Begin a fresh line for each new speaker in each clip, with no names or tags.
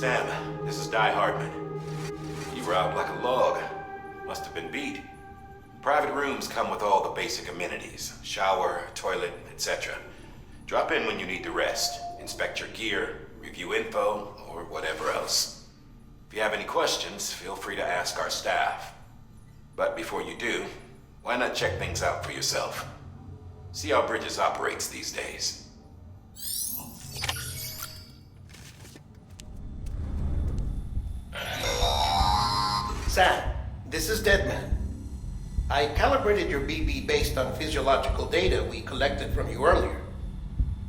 Sam, this is Di Hardman. You were out like a log. Must have been beat. Private rooms come with all the basic amenities. Shower, toilet, etc. Drop in when you need to rest. Inspect your gear, review info, or whatever else. If you have any questions, feel free to ask our staff. But before you do, why not check things out for yourself? See how Bridges operates these days.
Sam, this is Deadman. I calibrated your BB based on physiological data we collected from you earlier.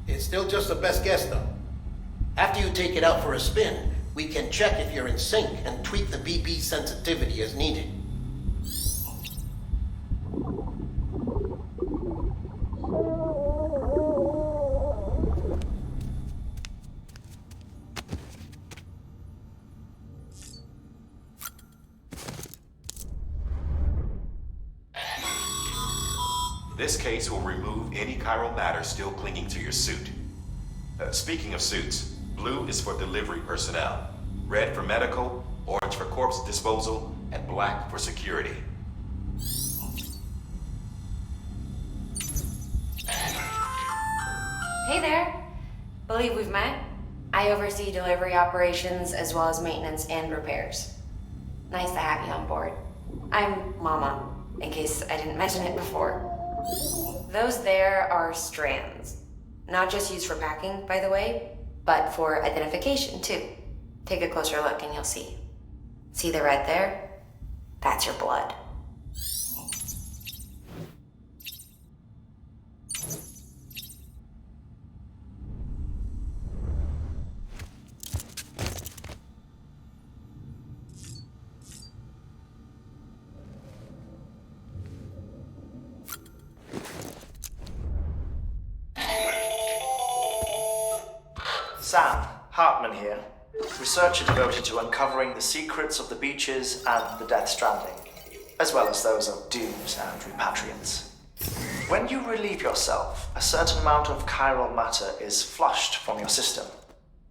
It's still just a best guess, though. After you take it out for a spin, we can check if you're in sync and tweak the BB sensitivity as needed.
This case will remove any chiral matter still clinging to your suit. Speaking of suits, blue is for delivery personnel, red for medical, orange for corpse disposal, and black for security.
Hey there. Believe we've met? I oversee delivery operations as well as maintenance and repairs. Nice to have you on board. I'm Mama, in case I didn't mention it before. Those there are strands. Not just used for packing, by the way, but for identification too. Take a closer look and you'll see. See the red there? That's your blood.
Sam, Hartman here, researcher devoted to uncovering the secrets of the beaches and the Death Stranding, as well as those of dooms and repatriants. When you relieve yourself, a certain amount of chiral matter is flushed from your system.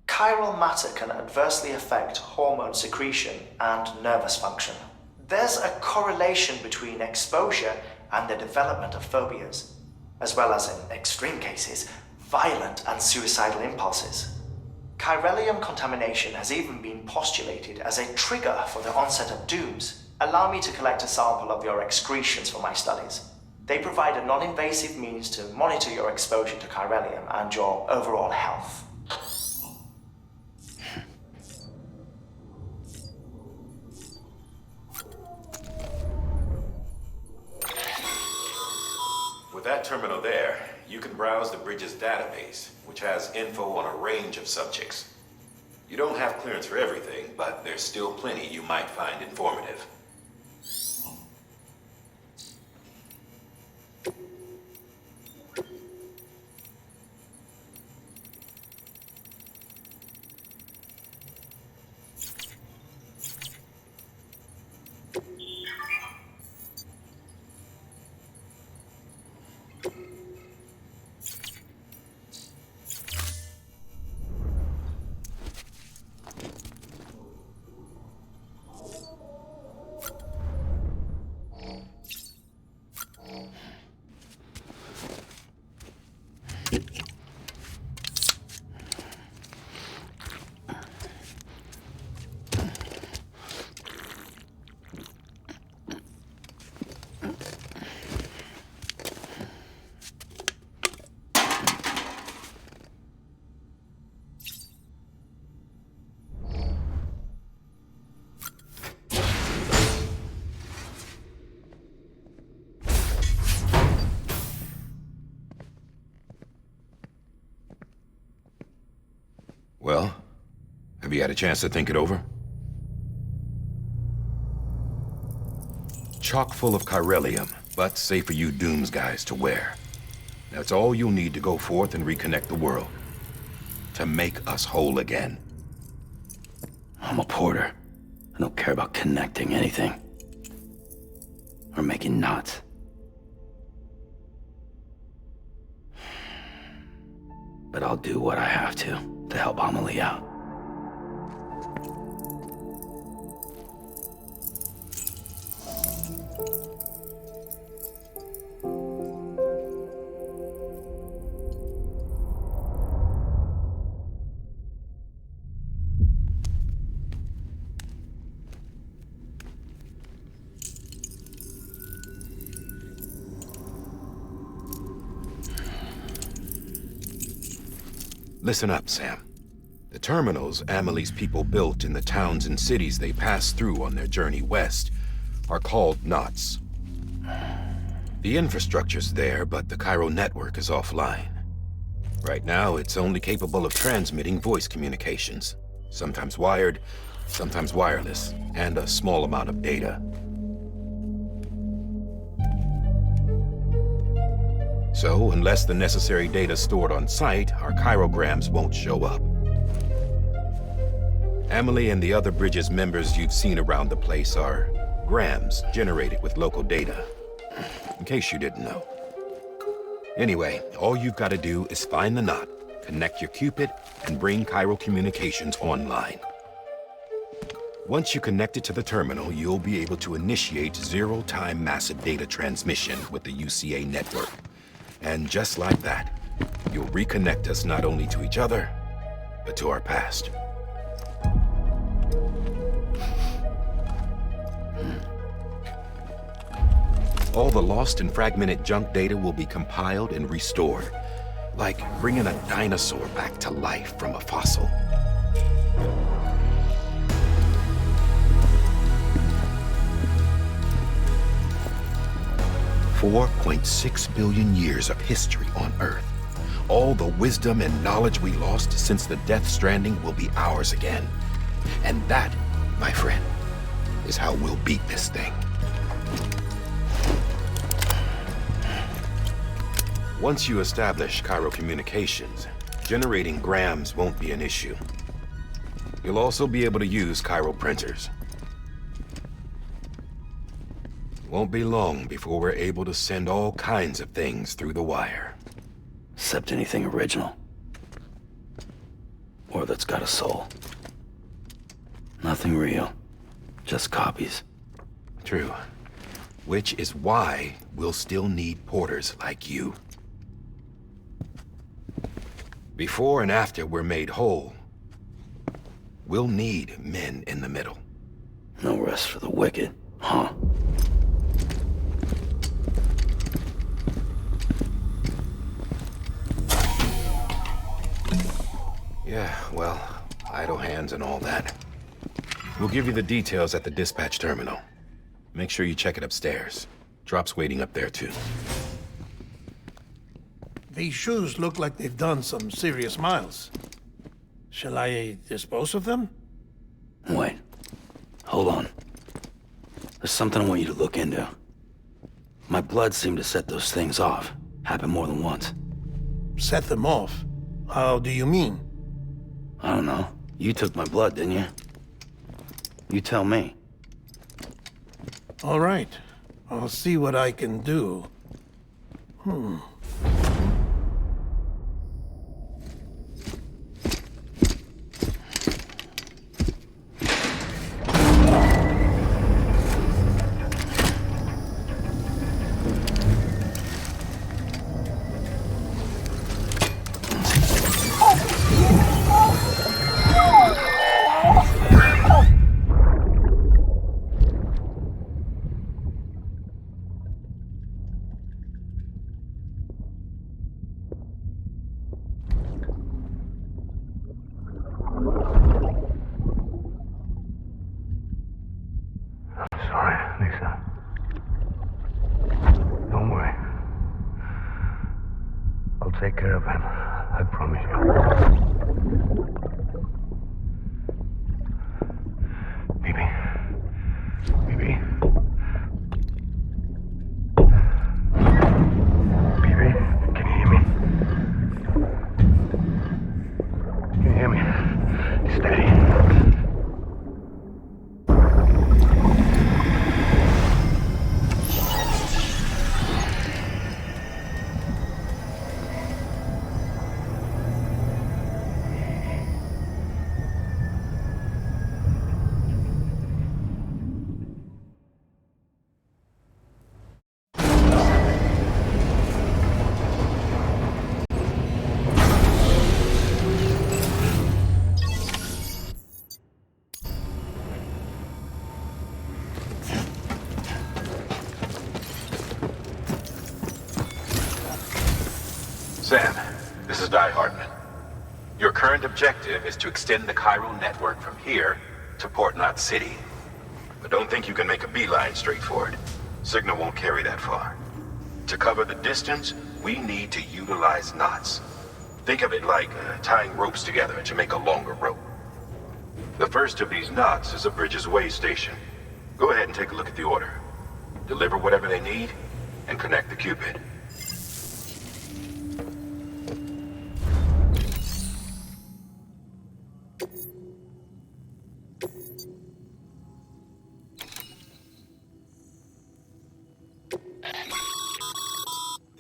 Chiral matter can adversely affect hormone secretion and nervous function. There's a correlation between exposure and the development of phobias, as well as, in extreme cases, violent and suicidal impulses. Chiralium contamination has even been postulated as a trigger for the onset of dooms. Allow me to collect a sample of your excretions for my studies. They provide a non-invasive means to monitor your exposure to chiralium and your overall health.
With that terminal there, you can browse the Bridges database, which has info on a range of subjects. You don't have clearance for everything, but there's still plenty you might find informative. Well, have you had a chance to think it over? Chock full of chiralium, but safe for you Dooms guys to wear. That's all you'll need to go forth and reconnect the world. To make us whole again.
I'm a porter. I don't care about connecting anything. Or making knots. But I'll do what I have to help Amelie out.
Listen up, Sam. The terminals Amelie's people built in the towns and cities they passed through on their journey west are called knots. The infrastructure's there, but the Cairo network is offline. Right now, it's only capable of transmitting voice communications, sometimes wired, sometimes wireless, and a small amount of data. So, unless the necessary data stored on site, our chirograms won't show up. Amelie and the other Bridges members you've seen around the place are grams generated with local data, in case you didn't know. Anyway, all you've got to do is find the knot, connect your Cupid, and bring Cairo communications online. Once you connect it to the terminal, you'll be able to initiate zero-time massive data transmission with the UCA network. And just like that, you'll reconnect us not only to each other, but to our past. All the lost and fragmented junk data will be compiled and restored, like bringing a dinosaur back to life from a fossil. $4.6 billion years of history on Earth. All the wisdom and knowledge we lost since the Death Stranding will be ours again. And that, my friend, is how we'll beat this thing. Once you establish Cairo communications, generating grams won't be an issue. You'll also be able to use Cairo printers. Won't be long before we're able to send all kinds of things through the wire.
Except anything original. Or that's got a soul. Nothing real. Just copies.
True. Which is why we'll still need porters like you. Before and after we're made whole, we'll need men in the middle.
No rest for the wicked, huh?
Yeah, well, idle hands and all that. We'll give you the details at the dispatch terminal. Make sure you check it upstairs. Drop's waiting up there, too.
These shoes look like they've done some serious miles. Shall I dispose of them?
Wait. Hold on. There's something I want you to look into. My blood seemed to set those things off. Happened more than once.
Set them off? How do you mean?
I don't know. You took my blood, didn't you? You tell me.
All right. I'll see what I can do.
Sorry, Lisa. Don't worry. I'll take care of him. I promise you. Baby. Baby. Baby, can you hear me? Can you hear me? Steady.
Sam, this is Di Hartman. Your current objective is to extend the chiral network from here to Port Knot City. But don't think you can make a beeline straight for it. Signal won't carry that far. To cover the distance, we need to utilize knots. Think of it like tying ropes together to make a longer rope. The first of these knots is a Bridges Way station. Go ahead and take a look at the order. Deliver whatever they need, and connect the Cupid.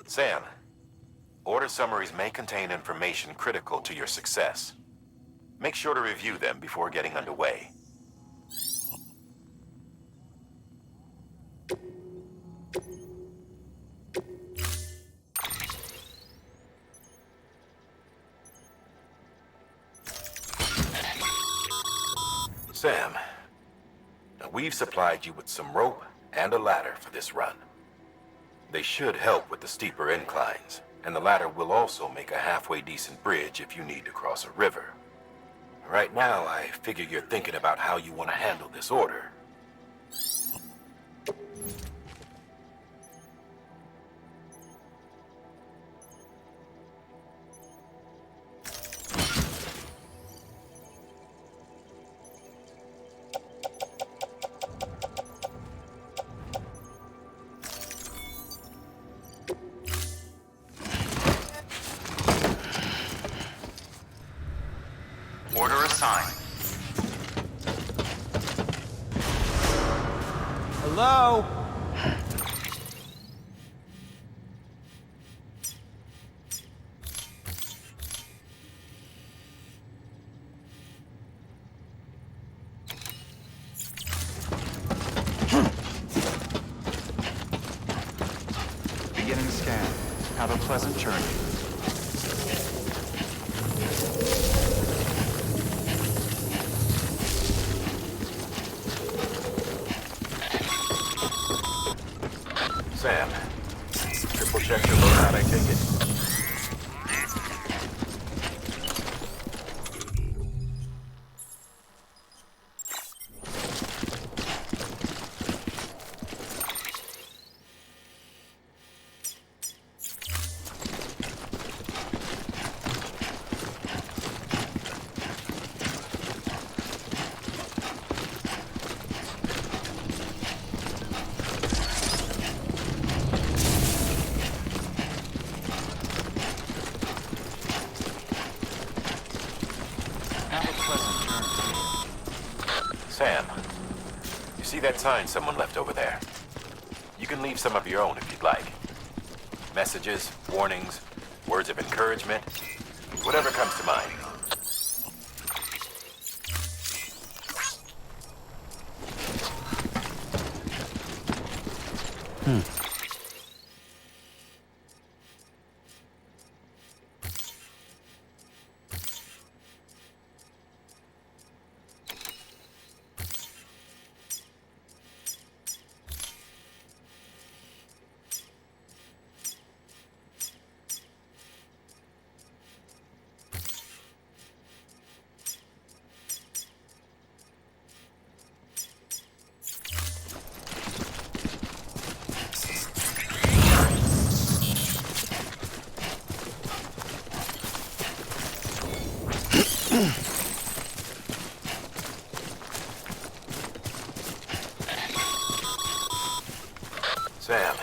Sam, order summaries may contain information critical to your success. Make sure to review them before getting underway. Sam, now we've supplied you with some rope and a ladder for this run. They should help with the steeper inclines, and the ladder will also make a halfway decent bridge if you need to cross a river. Right now, I figure you're thinking about how you want to handle this order.
Order assigned.
Hello?
Beginning scan. Have a pleasant journey.
Sam, triple check your loadout, I take it. Sam, you see that sign someone left over there? You can leave some of your own if you'd like. Messages, warnings, words of encouragement, whatever comes to mind. Sam,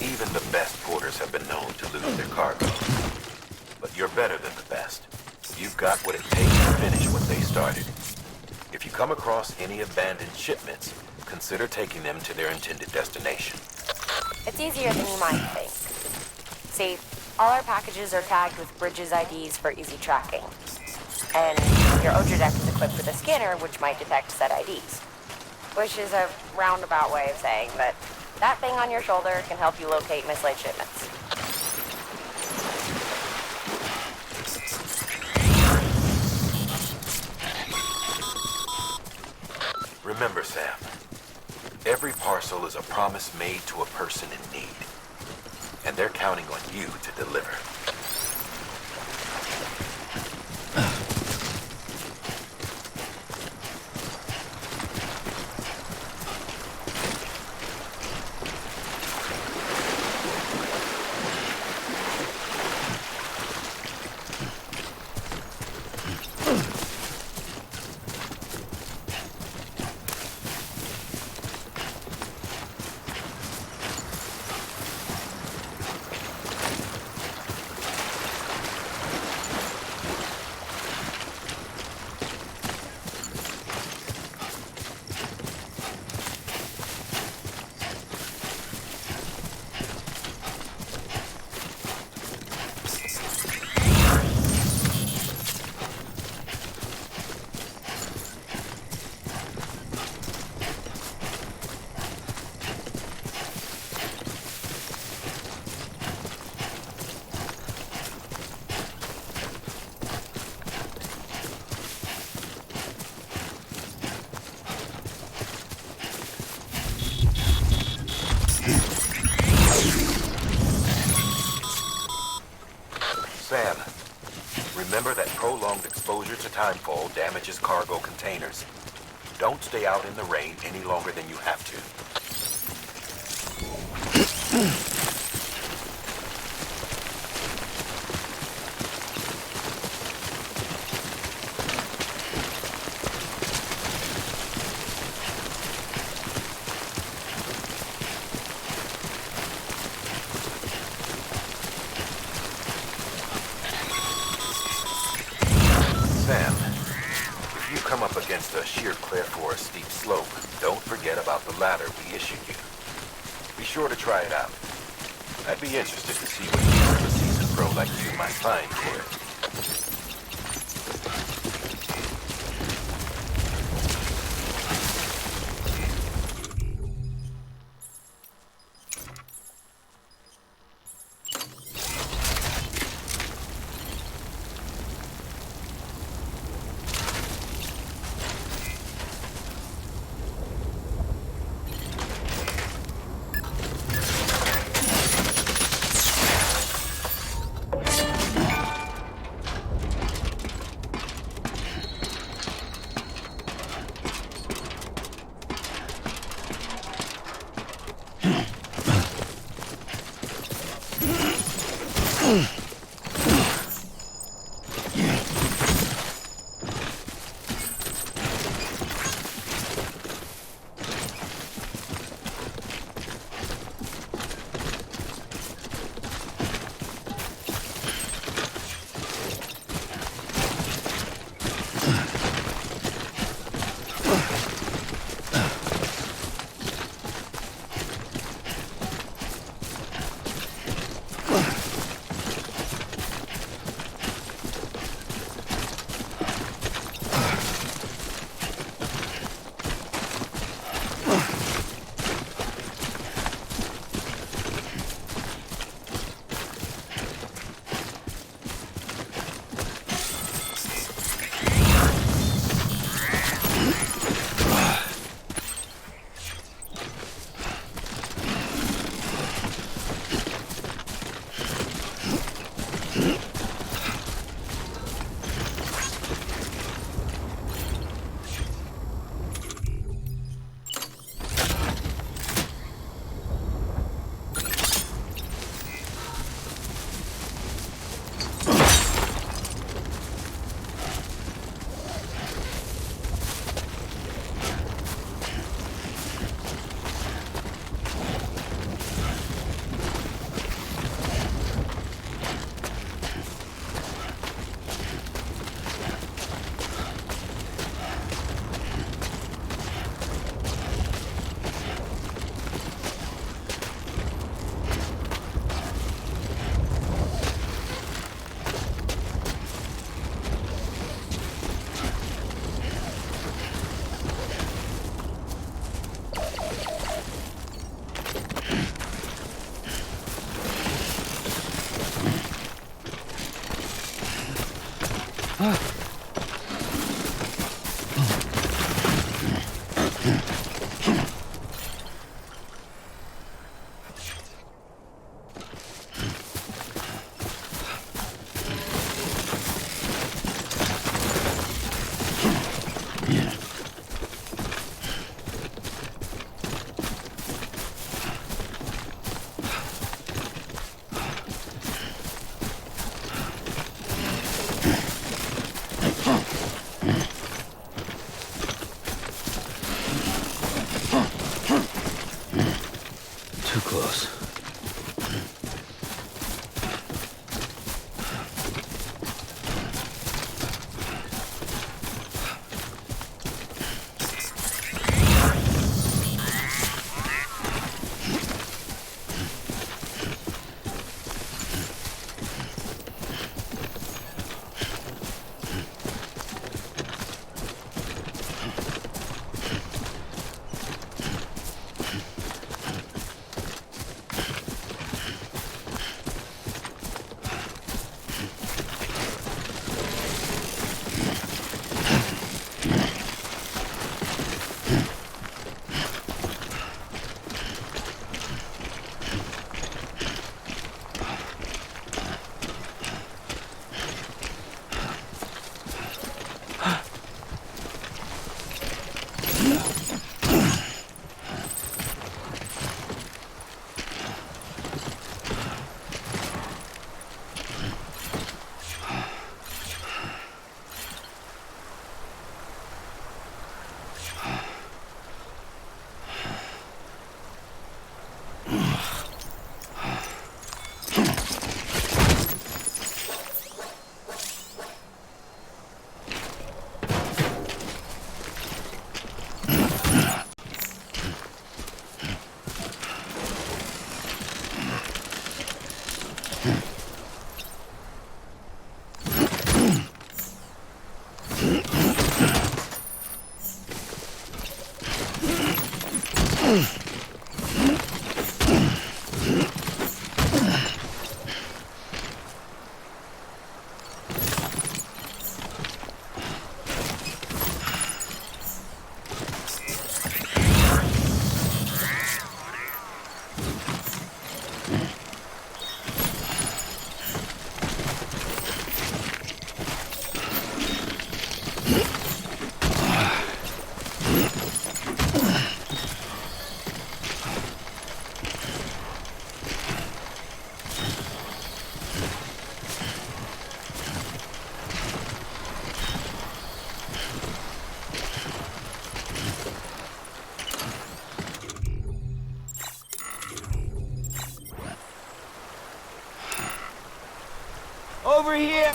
even the best porters have been known to lose their cargo. But you're better than the best. You've got what it takes to finish what they started. If you come across any abandoned shipments, consider taking them to their intended destination.
It's easier than you might think. See, all our packages are tagged with Bridges IDs for easy tracking. And your Oja deck is equipped with a scanner which might detect said IDs. Which is a roundabout way of saying that that thing on your shoulder can help you locate mislaid shipments.
Remember, Sam, every parcel is a promise made to a person in need. And they're counting on you to deliver. timefall damages cargo containers. Don't stay out in the rain any longer than you have to. Sam, if you come up against a sheer cliff or a steep slope, don't forget about the ladder we issued you. Be sure to try it out. I'd be interested to see what user of a seasoned pro like you might find for it.
Over here!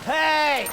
Hey!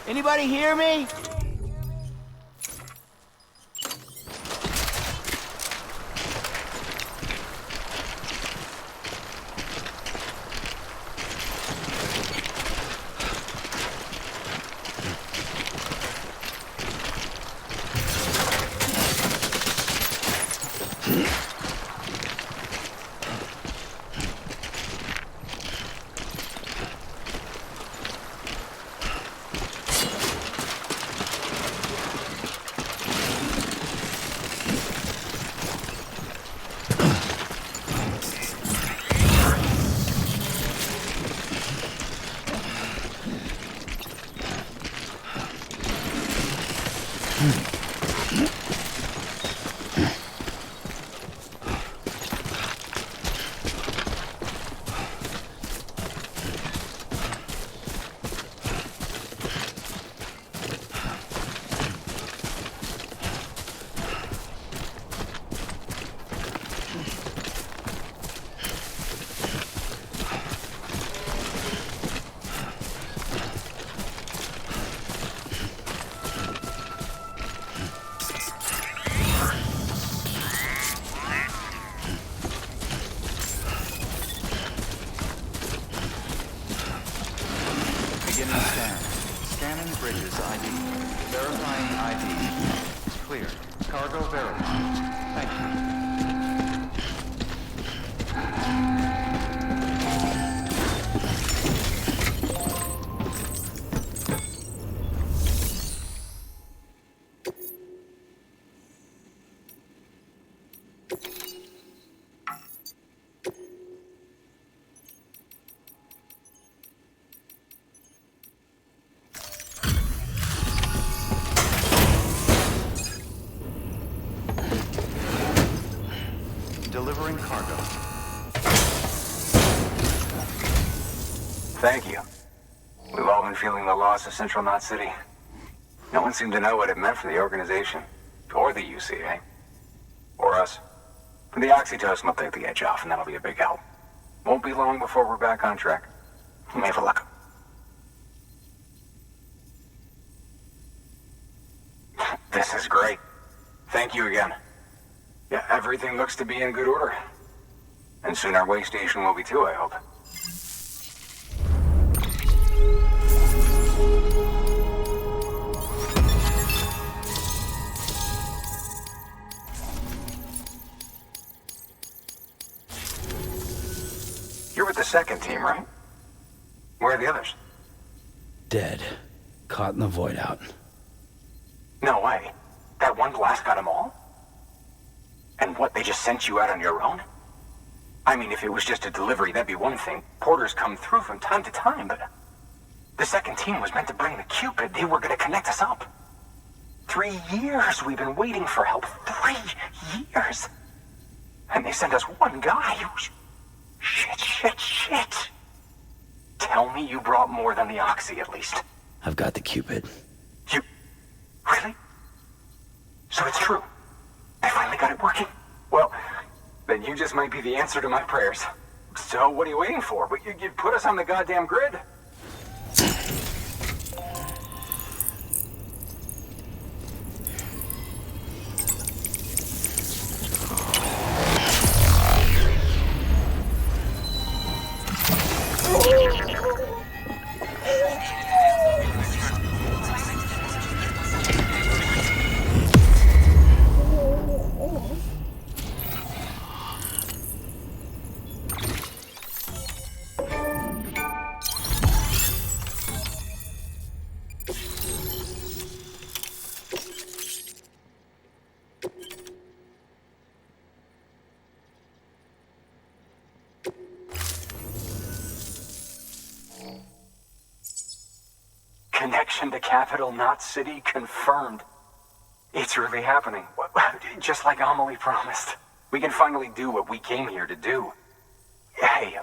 Anybody hear me? Beginning scan. Scanning bridges ID. Verifying ID. Clear. Cargo verified. Thank you. Delivering cargo.
Thank you. We've all been feeling the loss of Central Knot City. No one seemed to know what it meant for the organization. Or the UCA. Or us. The oxytocin will take the edge off, and that'll be a big help. Won't be long before we're back on track. We may have luck. This is great. Thank you again. Yeah, everything looks to be in good order. And soon our way station will be too, I hope. You're with the second team, right? Where are the others?
Dead. Caught in the void out.
No way. That one blast got them all? And what, they just sent you out on your own? I mean, if it was just a delivery, that'd be one thing. Porters come through from time to time, but... The second team was meant to bring the Cupid. They were gonna connect us up. 3 years we've been waiting for help. 3 years! And they sent us one guy. Shit. Tell me you brought more than the Oxy, at least.
I've got the Cupid.
You... Really? So it's true. I finally got it working. Well, then you just might be the answer to my prayers. So what are you waiting for? But you put us on the goddamn grid. Connection to Capital Knot City confirmed. It's really happening. Just like Amelie promised. We can finally do what we came here to do. Hey,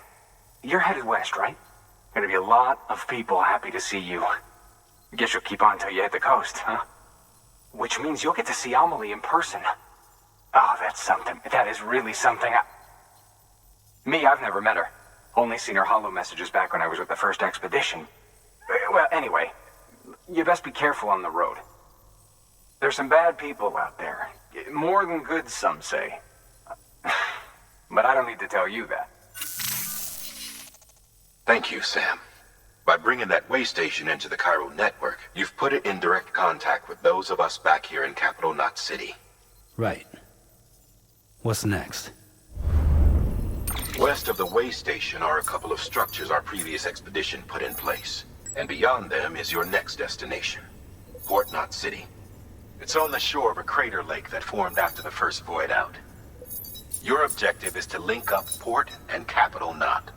you're headed west, right? Gonna be a lot of people happy to see you. Guess you'll keep on till you hit the coast, huh? Which means you'll get to see Amelie in person. Oh, that's something. That is really something. Me, I've never met her. Only seen her holo messages back when I was with the first expedition. Well, anyway, you best be careful on the road. There's some bad people out there. More than good, some say. But I don't need to tell you that.
Thank you, Sam. By bringing that way station into the Cairo network, you've put it in direct contact with those of us back here in Capital Knot City.
Right. What's next?
West of the way station are a couple of structures our previous expedition put in place. And beyond them is your next destination, Port Knot City. It's on the shore of a crater lake that formed after the first void out. Your objective is to link up Port and Capital Knot.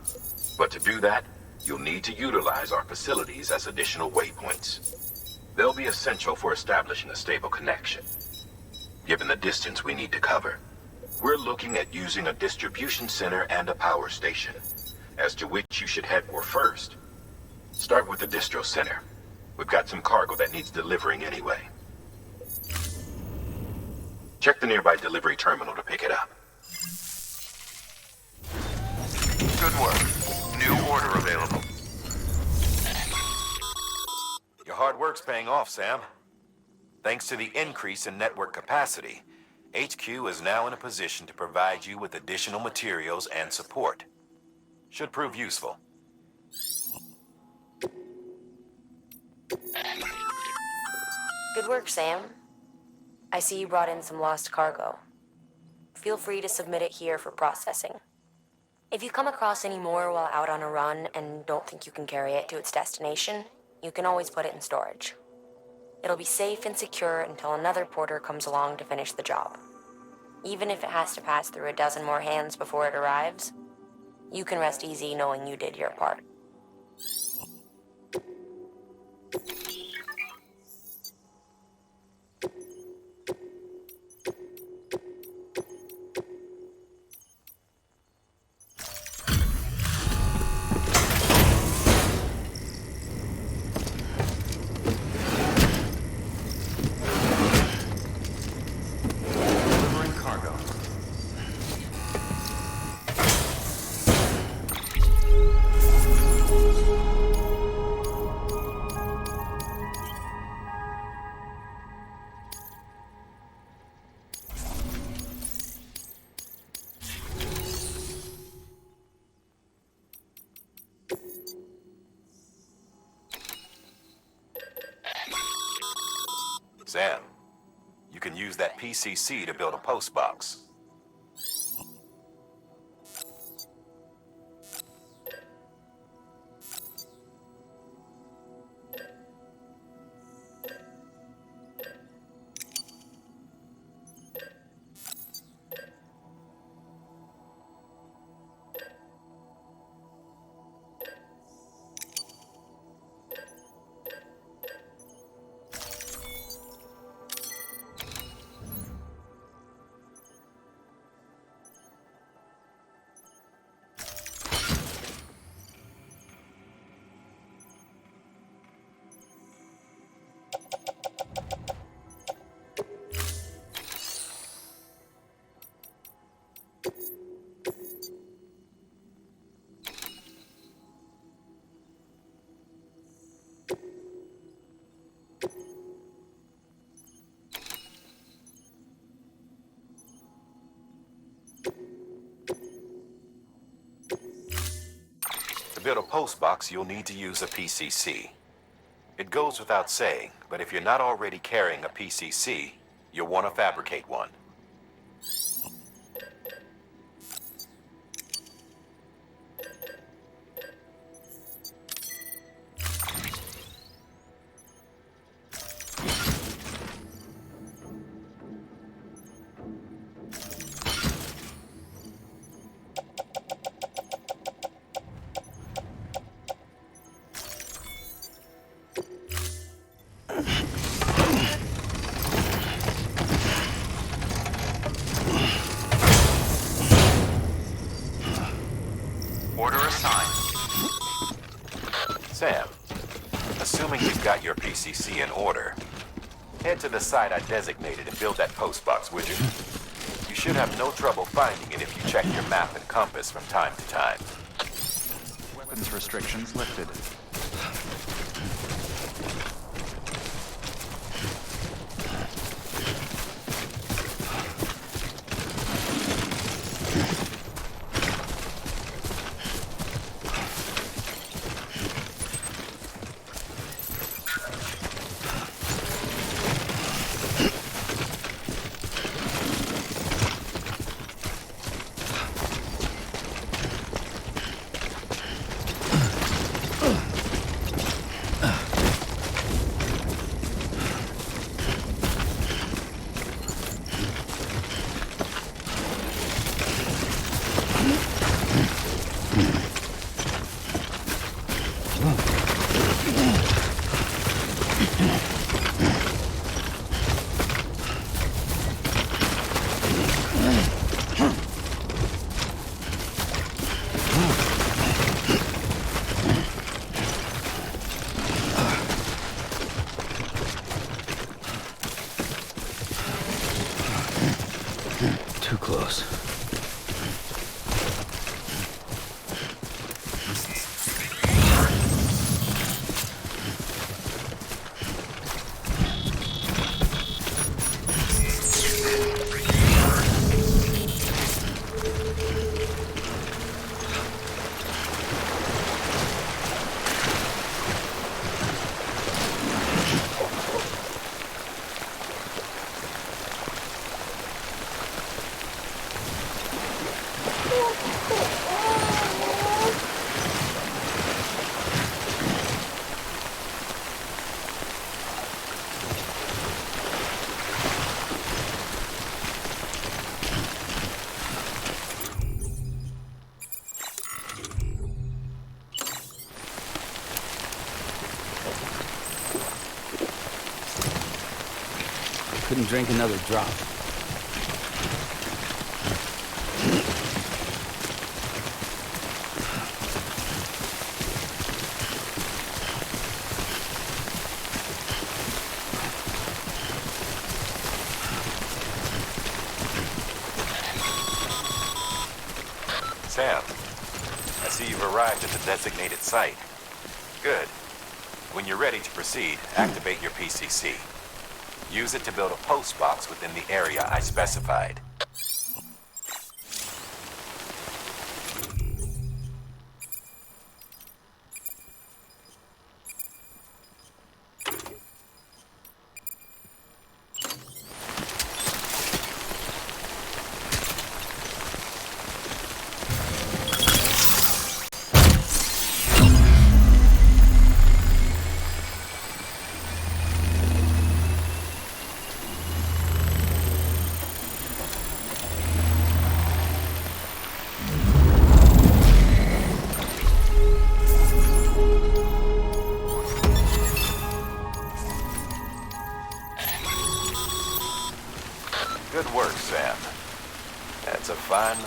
But to do that, you'll need to utilize our facilities as additional waypoints. They'll be essential for establishing a stable connection. Given the distance we need to cover, we're looking at using a distribution center and a power station, as to which you should head for first. Start with the distro center. We've got some cargo that needs delivering anyway. Check the nearby delivery terminal to pick it up.
Good work. New order available.
Your hard work's paying off, Sam. Thanks to the increase in network capacity, HQ is now in a position to provide you with additional materials and support. Should prove useful.
Good work, Sam. I see you brought in some lost cargo. Feel free to submit it here for processing. If you come across any more while out on a run and don't think you can carry it to its destination, you can always put it in storage. It'll be safe and secure until another porter comes along to finish the job. Even if it has to pass through a dozen more hands before it arrives, you can rest easy knowing you did your part.
Sam, you can use that PCC to build a post box. To build a post box, you'll need to use a PCC. It goes without saying, but if you're not already carrying a PCC, you'll want to fabricate one.
Order assigned.
Sam, assuming you've got your PCC in order, head to the site I designated and build that post box, would you? You should have no trouble finding it if you check your map and compass from time to time.
Weapons restrictions lifted.
Too close. Couldn't drink another drop.
Sam, I see you've arrived at the designated site. Good. When you're ready to proceed, activate your PCC. Use it to build a post box within the area I specified.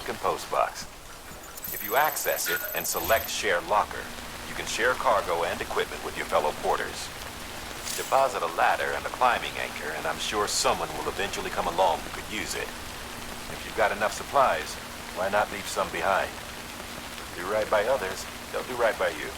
American post box. If you access it and select Share Locker, you can share cargo and equipment with your fellow porters. Deposit a ladder and a climbing anchor, and I'm sure someone will eventually come along who could use it. If you've got enough supplies, why not leave some behind? Do right by others, they'll do right by you.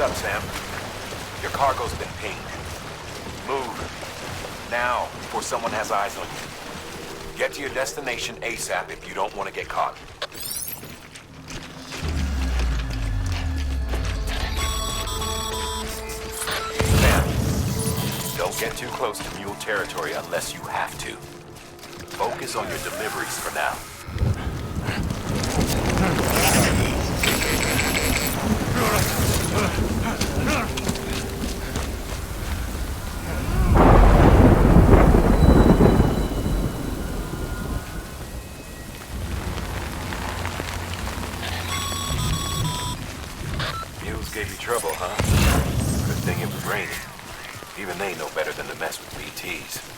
Up, Sam. Your cargo's been pinged. Move. Now, before someone has eyes on you. Get to your destination ASAP if you don't want to get caught. Sam, don't get too close to mule territory unless you have to. Focus on your deliveries for now. Mules gave you trouble, huh? Good thing it was raining. Even they know better than to mess with BTs.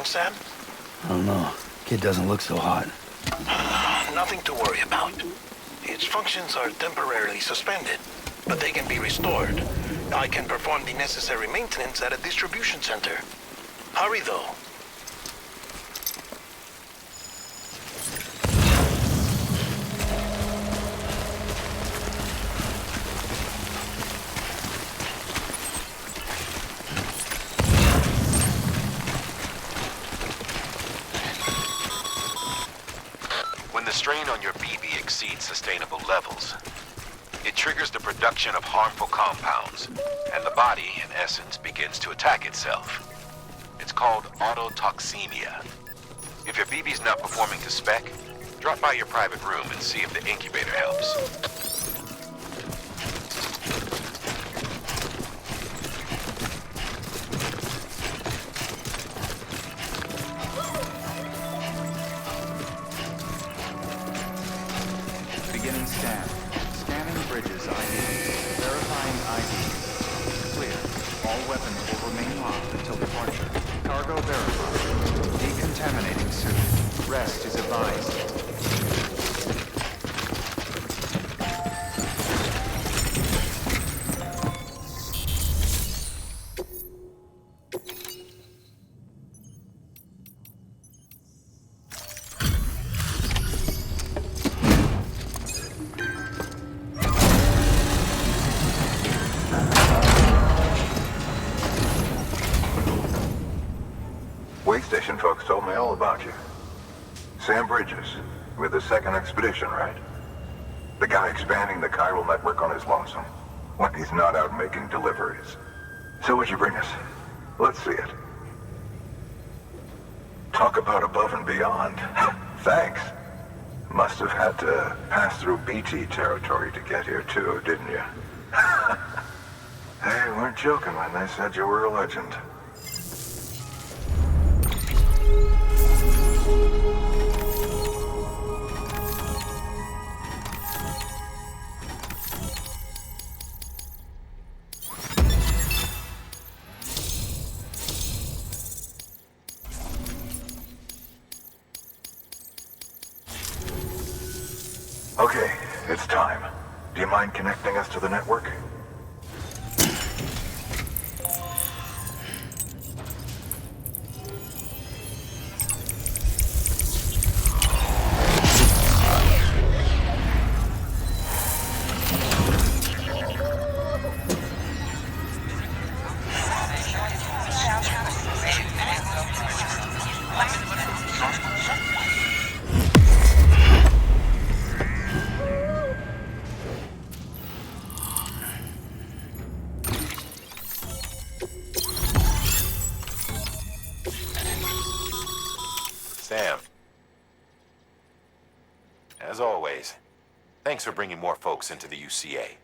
Sam?
I don't know. Kid doesn't look so hot.
Nothing to worry about. Its functions are temporarily suspended, but they can be restored. I can perform the necessary maintenance at a distribution center. Hurry, though.
The strain on your BB exceeds sustainable levels. It triggers the production of harmful compounds, and the body, in essence, begins to attack itself. It's called autotoxemia. If your BB's not performing to spec, drop by your private room and see if the incubator helps.
Beginning scan. Scanning bridges ID. Verifying ID. Clear. All weapons will remain locked until departure. Cargo verified. Decontaminating suit. Rest is advised.
Station folks told me all about you. Sam Bridges, with the second expedition, right? The guy expanding the chiral network on his lonesome, when he's not out making deliveries. So what'd you bring us? Let's see it. Talk about above and beyond. Thanks. Must have had to pass through BT territory to get here too, didn't you? They weren't joking when they said you were a legend. Okay, it's time. Do you mind connecting us to the network?
Sam. As always, thanks for bringing more folks into the UCA.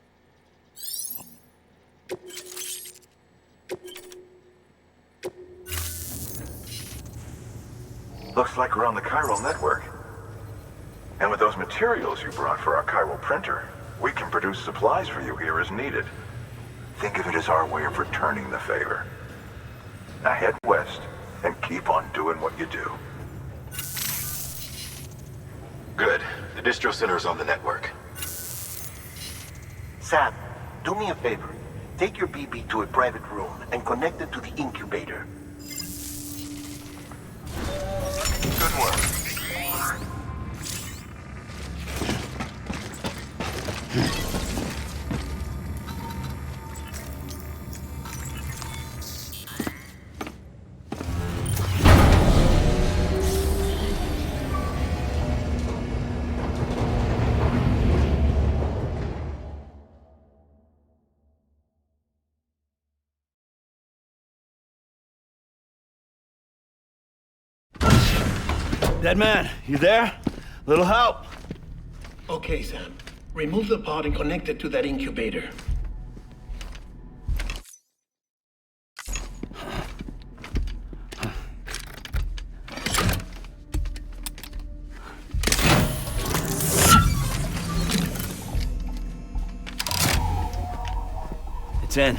Looks like we're on the chiral network. And with those materials you brought for our chiral printer, we can produce supplies for you here as needed. Think of it as our way of returning the favor. Now head west and keep on doing what you do.
Good. The distro center is on the network.
Sam, do me a favor. Take your BB to a private room and connect it to the incubator.
Good work.
Dead man, you there? Little help?
Okay, Sam. Remove the pod and connect it to that incubator.
It's in.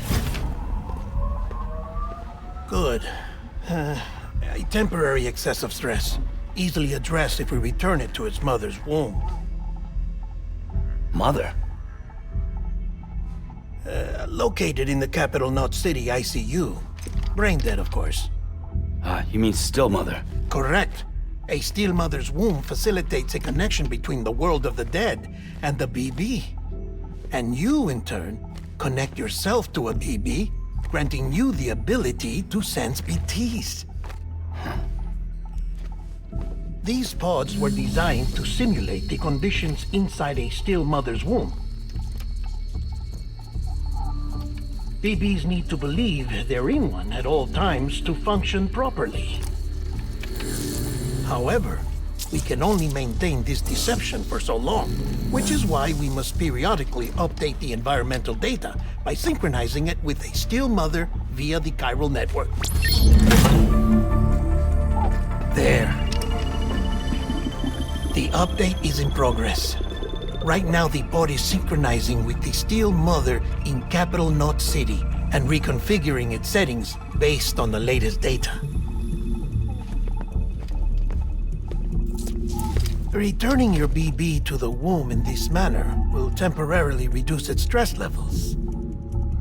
Good. A temporary excessive stress. Easily addressed if we return it to its mother's womb.
Mother?
Located in the capital Knot City ICU. Brain dead, of course.
You mean still mother?
Correct. A still mother's womb facilitates a connection between the world of the dead and the BB. And you, in turn, connect yourself to a BB, granting you the ability to sense BTs. These pods were designed to simulate the conditions inside a still mother's womb. BBs need to believe they're in one at all times to function properly. However, we can only maintain this deception for so long, which is why we must periodically update the environmental data by synchronizing it with a still mother via the chiral network. There. The update is in progress. Right now, the pod is synchronizing with the still mother in capital Knot City and reconfiguring its settings based on the latest data. Returning your BB to the womb in this manner will temporarily reduce its stress levels.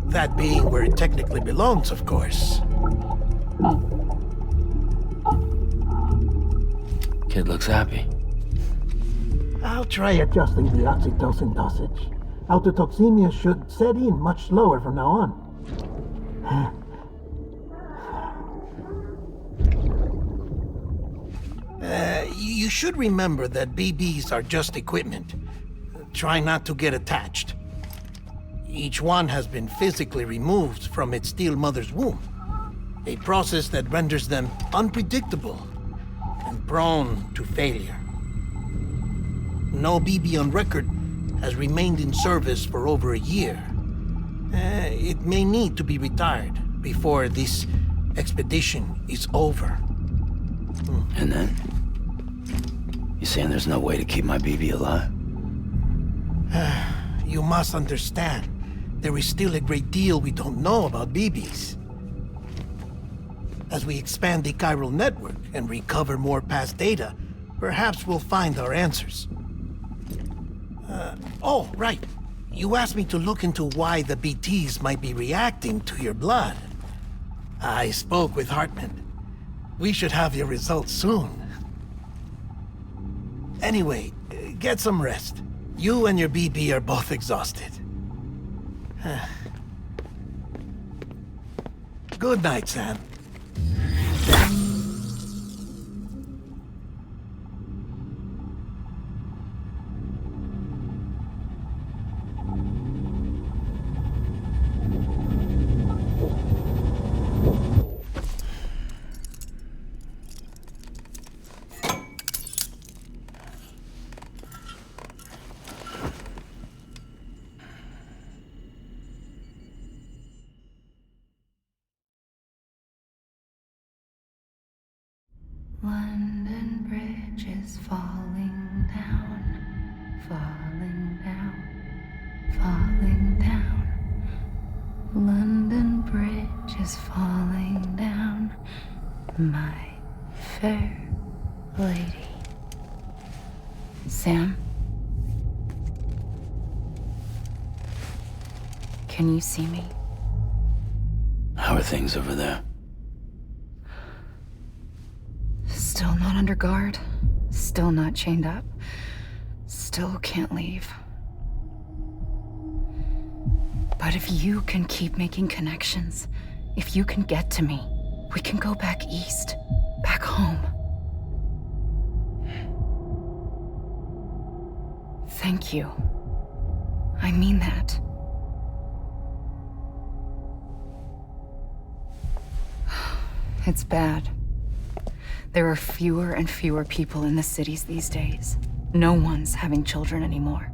That being where it technically belongs, of course.
Kid looks happy.
I'll try adjusting the oxytocin dosage. Autotoxemia should set in much slower from now on. You should remember that BBs are just equipment. Try not to get attached. Each one has been physically removed from its still mother's womb. A process that renders them unpredictable and prone to failure. No BB on record has remained in service for over a year. It may need to be retired before this expedition is over.
And then? You saying there's no way to keep my BB alive?
You must understand, there is still a great deal we don't know about BBs. As we expand the chiral network and recover more past data, perhaps we'll find our answers. Oh, right. You asked me to look into why the BTs might be reacting to your blood. I spoke with Hartman. We should have your results soon. Anyway, get some rest. You and your BB are both exhausted. Good night, Sam.
London Bridge is falling down, falling down, falling down. London Bridge is falling down, my fair lady. Sam? Can you see me?
How are things over there?
Still not under guard. Still not chained up. Still can't leave. But if you can keep making connections, if you can get to me, we can go back east. Back home. Thank you. I mean that. It's bad. There are fewer and fewer people in the cities these days. No one's having children anymore.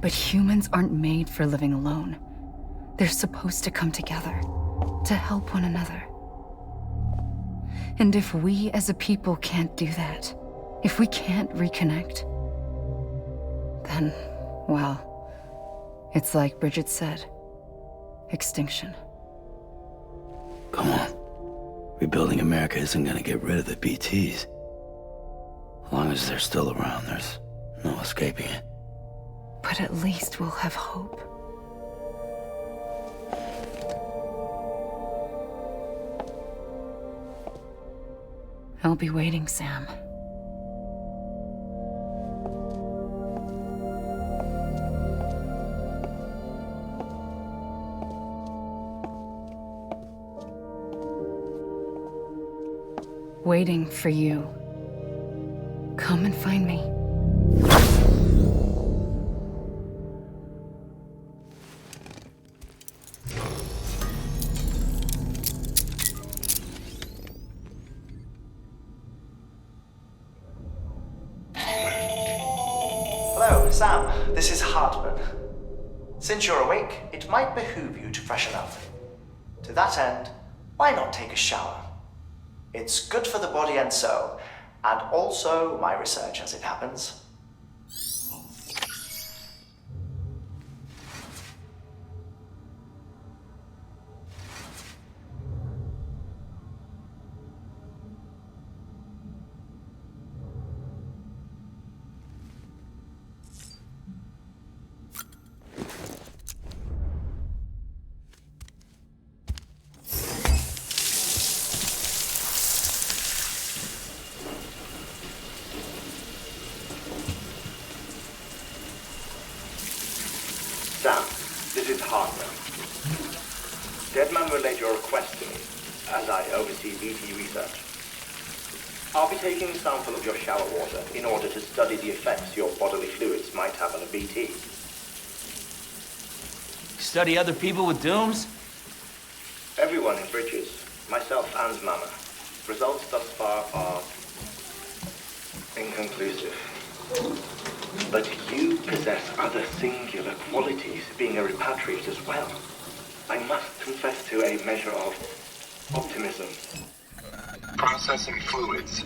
But humans aren't made for living alone. They're supposed to come together, to help one another. And if we as a people can't do that, if we can't reconnect, then, well, it's like Bridget said, extinction.
Come on. Rebuilding America isn't gonna get rid of the BTs. As long as they're still around, there's no escaping it.
But at least we'll have hope. I'll be waiting, Sam. Waiting for you. Come and find me.
Hello, Sam. This is Hartman. Since you're awake, it might behoove you to freshen up. To that end, why not take a shower? It's good for the body and soul, and also my research as it happens.
Sam, this is Hartman. Deadman relayed your request to me, as I oversee BT research. I'll be taking a sample of your shower water in order to study the effects your bodily fluids might have on a BT.
Study other people with dooms?
Everyone in Bridges, myself and Mama. Results thus far are inconclusive. But you possess other singular qualities, being a repatriate as well. I must confess to a measure of optimism.
Processing fluids.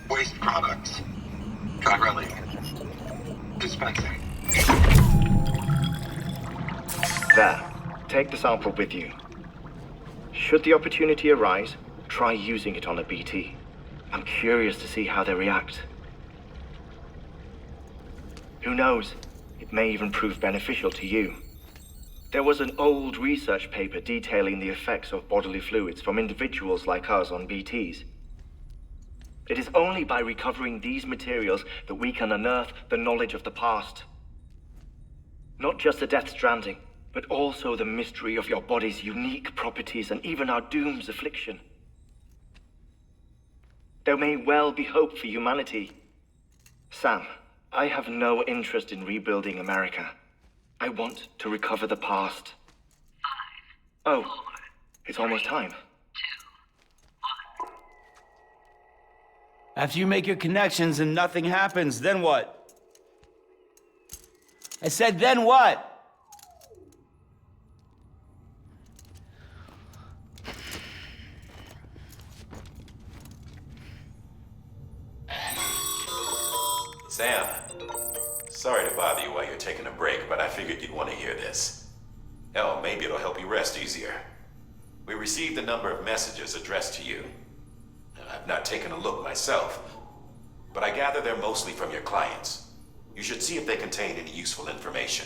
Waste products. Drilling. Dispensing.
There. Take the sample with you. Should the opportunity arise, try using it on a BT. I'm curious to see how they react. Who knows? It may even prove beneficial to you. There was an old research paper detailing the effects of bodily fluids from individuals like us on BTs. It is only by recovering these materials that we can unearth the knowledge of the past. Not just the Death Stranding, but also the mystery of your body's unique properties and even our doom's affliction. There may well be hope for humanity. Sam, I have no interest in rebuilding America. I want to recover the past. 5, 4, oh, it's almost time.
2, 1. After you make your connections and nothing happens, then what? I said, then what?
Sam, sorry to bother you while you're taking a break, but I figured you'd want to hear this. Hell, maybe it'll help you rest easier. We received a number of messages addressed to you. I've not taken a look myself, but I gather they're mostly from your clients. You should see if they contain any useful information.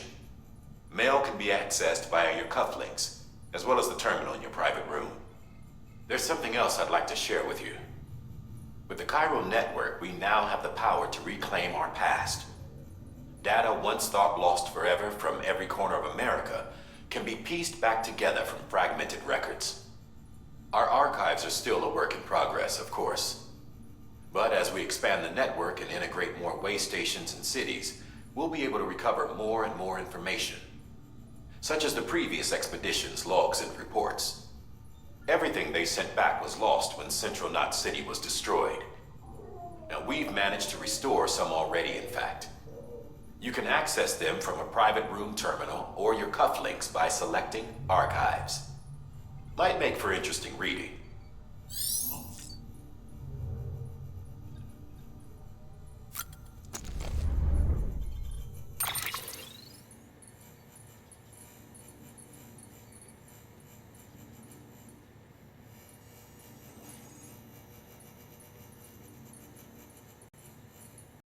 Mail can be accessed via your cufflinks, as well as the terminal in your private room. There's something else I'd like to share with you. With the Chiral network, we now have the power to reclaim our past. Data once thought lost forever from every corner of America can be pieced back together from fragmented records. Our archives are still a work in progress, of course. But as we expand the network and integrate more way stations and cities, we'll be able to recover more and more information, such as the previous expedition's logs and reports. Everything they sent back was lost when Central Knot City was destroyed. Now, we've managed to restore some already, in fact. You can access them from a private room terminal or your cufflinks by selecting Archives. Might make for interesting reading.